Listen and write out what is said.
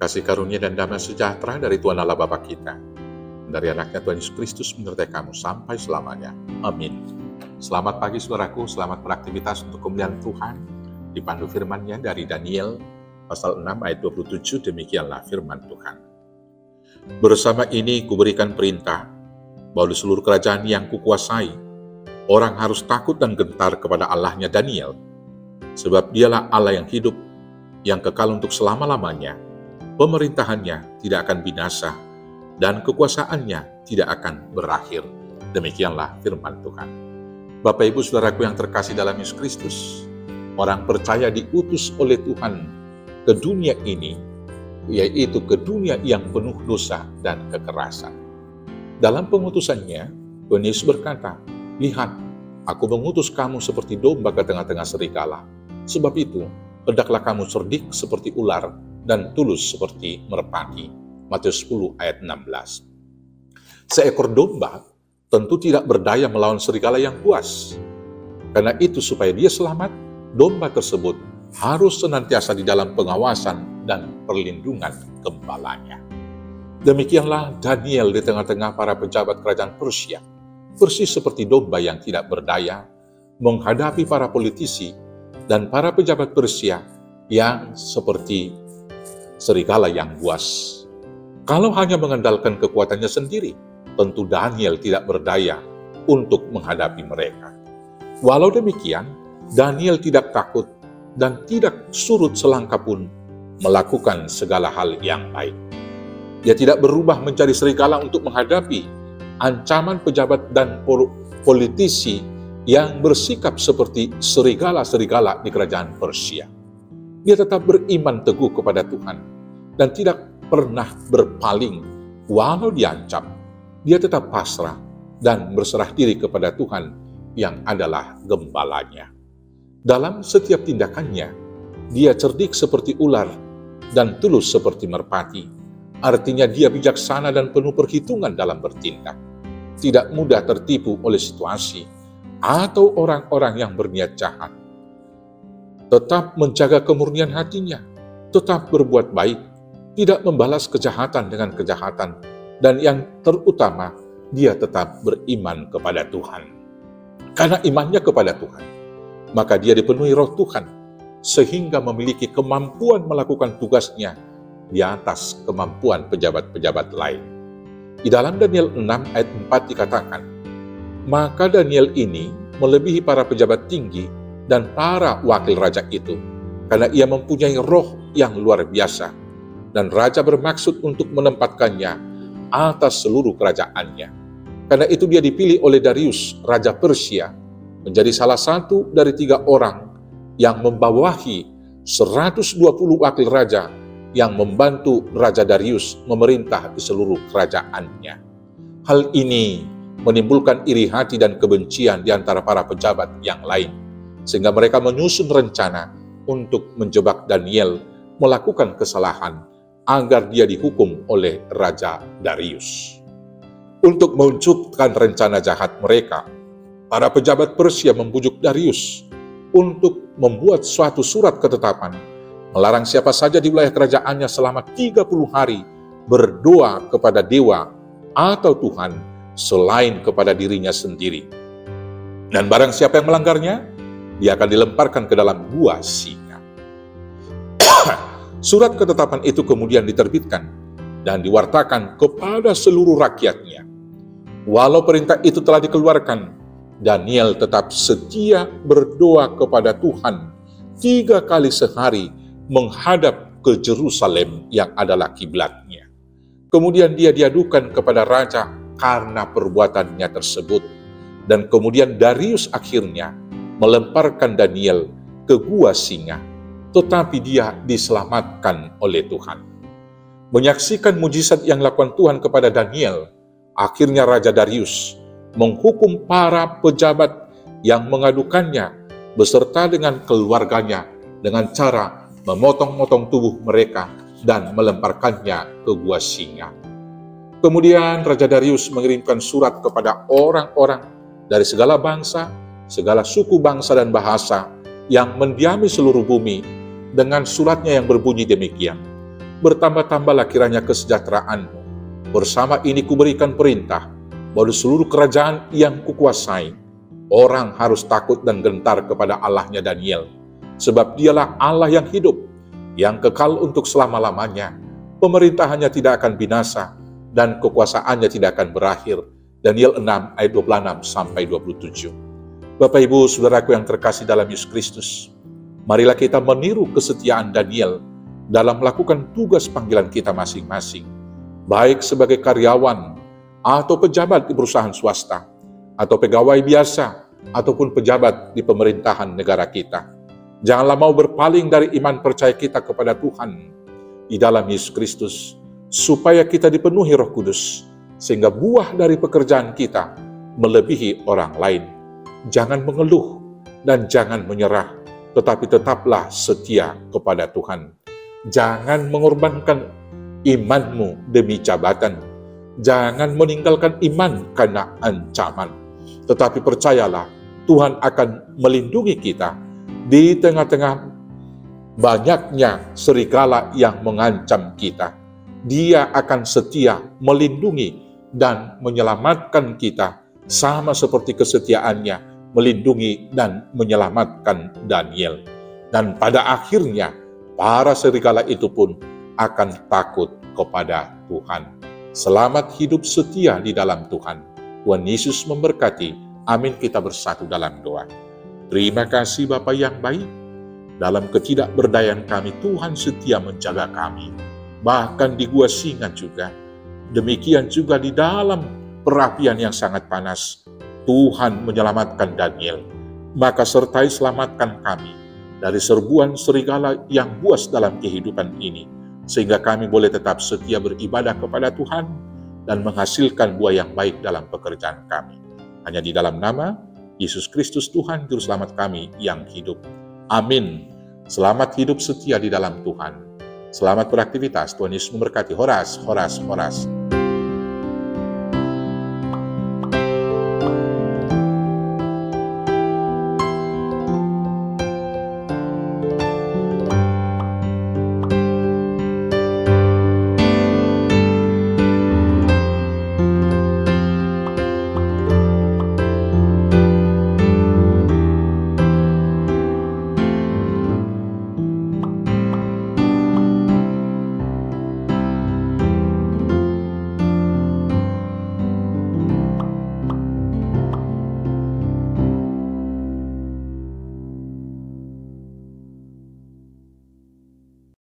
Kasih karunia dan damai sejahtera dari Tuhan Allah Bapa kita, dari anaknya Tuhan Yesus Kristus menyertai kamu sampai selamanya. Amin. Selamat pagi saudaraku, selamat beraktivitas untuk kemuliaan Tuhan. Dipandu firman-Nya dari Daniel pasal 6 ayat 27, demikianlah firman Tuhan. Bersama ini kuberikan perintah bahwa di seluruh kerajaan yang kukuasai, orang harus takut dan gentar kepada Allahnya Daniel, sebab dialah Allah yang hidup, yang kekal untuk selama-lamanya. Pemerintahannya tidak akan binasa, dan kekuasaannya tidak akan berakhir. Demikianlah firman Tuhan. Bapak Ibu Saudaraku yang terkasih dalam Yesus Kristus, orang percaya diutus oleh Tuhan ke dunia ini, yaitu ke dunia yang penuh dosa dan kekerasan. Dalam pengutusannya, Tuhan Yesus berkata, "Lihat, aku mengutus kamu seperti domba ke tengah-tengah serigala. Sebab itu, hendaklah kamu cerdik seperti ular dan tulus seperti merpati." Matius 10 ayat 16. Seekor domba tentu tidak berdaya melawan serigala yang buas. Karena itu supaya dia selamat, domba tersebut harus senantiasa di dalam pengawasan dan perlindungan gembalanya. Demikianlah Daniel di tengah-tengah para pejabat kerajaan Persia, persis seperti domba yang tidak berdaya, menghadapi para politisi dan para pejabat Persia yang seperti serigala yang buas. Kalau hanya mengandalkan kekuatannya sendiri, tentu Daniel tidak berdaya untuk menghadapi mereka. Walau demikian, Daniel tidak takut dan tidak surut selangkah pun melakukan segala hal yang baik. Dia tidak berubah menjadi serigala untuk menghadapi ancaman pejabat dan politisi yang bersikap seperti serigala-serigala di kerajaan Persia. Dia tetap beriman teguh kepada Tuhan dan tidak pernah berpaling walau diancam. Dia tetap pasrah dan berserah diri kepada Tuhan yang adalah gembalanya. Dalam setiap tindakannya, dia cerdik seperti ular dan tulus seperti merpati. Artinya dia bijaksana dan penuh perhitungan dalam bertindak. Tidak mudah tertipu oleh situasi atau orang-orang yang berniat jahat. Tetap menjaga kemurnian hatinya, tetap berbuat baik, tidak membalas kejahatan dengan kejahatan, dan yang terutama, dia tetap beriman kepada Tuhan. Karena imannya kepada Tuhan, maka dia dipenuhi roh Tuhan, sehingga memiliki kemampuan melakukan tugasnya di atas kemampuan pejabat-pejabat lain. Di dalam Daniel 6 ayat 4 dikatakan, "Maka Daniel ini melebihi para pejabat tinggi dan para wakil raja itu, karena ia mempunyai roh yang luar biasa, dan raja bermaksud untuk menempatkannya atas seluruh kerajaannya. Karena itu dia dipilih oleh Darius, Raja Persia, menjadi salah satu dari 3 orang yang membawahi 120 wakil raja yang membantu Raja Darius memerintah di seluruh kerajaannya. Hal ini menimbulkan iri hati dan kebencian di antara para pejabat yang lain, sehingga mereka menyusun rencana untuk menjebak Daniel melakukan kesalahan agar dia dihukum oleh Raja Darius. Untuk mewujudkan rencana jahat mereka, para pejabat Persia membujuk Darius untuk membuat suatu surat ketetapan, melarang siapa saja di wilayah kerajaannya selama 30 hari berdoa kepada dewa atau Tuhan selain kepada dirinya sendiri. Dan barang siapa yang melanggarnya, dia akan dilemparkan ke dalam gua singa. Surat ketetapan itu kemudian diterbitkan dan diwartakan kepada seluruh rakyatnya. Walau perintah itu telah dikeluarkan, Daniel tetap setia berdoa kepada Tuhan 3 kali sehari menghadap ke Yerusalem yang adalah kiblatnya. Kemudian dia diadukan kepada raja karena perbuatannya tersebut, dan kemudian Darius akhirnya melemparkan Daniel ke gua singa, tetapi dia diselamatkan oleh Tuhan. Menyaksikan mujizat yang dilakukan Tuhan kepada Daniel, akhirnya Raja Darius menghukum para pejabat yang mengadukannya beserta dengan keluarganya dengan cara memotong-motong tubuh mereka dan melemparkannya ke gua singa. Kemudian Raja Darius mengirimkan surat kepada orang-orang dari segala bangsa, segala suku bangsa dan bahasa yang mendiami seluruh bumi, dengan suratnya yang berbunyi demikian: bertambah-tambahlah kiranya kesejahteraan-Mu. Bersama ini kuberikan perintah, bahwa seluruh kerajaan yang kukuasai, orang harus takut dan gentar kepada Allahnya Daniel. Sebab dialah Allah yang hidup, yang kekal untuk selama-lamanya. Pemerintahannya tidak akan binasa, dan kekuasaannya tidak akan berakhir. Daniel 6 ayat 26-27. Bapak Ibu Saudaraku yang terkasih dalam Yesus Kristus, marilah kita meniru kesetiaan Daniel dalam melakukan tugas panggilan kita masing-masing, baik sebagai karyawan atau pejabat di perusahaan swasta, atau pegawai biasa, ataupun pejabat di pemerintahan negara kita. Janganlah mau berpaling dari iman percaya kita kepada Tuhan di dalam Yesus Kristus, supaya kita dipenuhi Roh Kudus, sehingga buah dari pekerjaan kita melebihi orang lain. Jangan mengeluh dan jangan menyerah, tetapi tetaplah setia kepada Tuhan. Jangan mengorbankan imanmu demi jabatan. Jangan meninggalkan iman karena ancaman. Tetapi percayalah, Tuhan akan melindungi kita di tengah-tengah banyaknya serigala yang mengancam kita. Dia akan setia melindungi dan menyelamatkan kita, sama seperti kesetiaannya melindungi dan menyelamatkan Daniel. Dan pada akhirnya, para serigala itu pun akan takut kepada Tuhan. Selamat hidup setia di dalam Tuhan. Tuhan Yesus memberkati. Amin. Kita bersatu dalam doa. Terima kasih Bapa yang baik. Dalam ketidakberdayaan kami, Tuhan setia menjaga kami. Bahkan di gua singa juga. Demikian juga di dalam perapian yang sangat panas, Tuhan menyelamatkan Daniel. Maka sertai selamatkan kami dari serbuan serigala yang buas dalam kehidupan ini, sehingga kami boleh tetap setia beribadah kepada Tuhan dan menghasilkan buah yang baik dalam pekerjaan kami. Hanya di dalam nama Yesus Kristus Tuhan Juru Selamat kami yang hidup. Amin. Selamat hidup setia di dalam Tuhan. Selamat beraktivitas. Tuhan Yesus memberkati. Horas, horas, horas.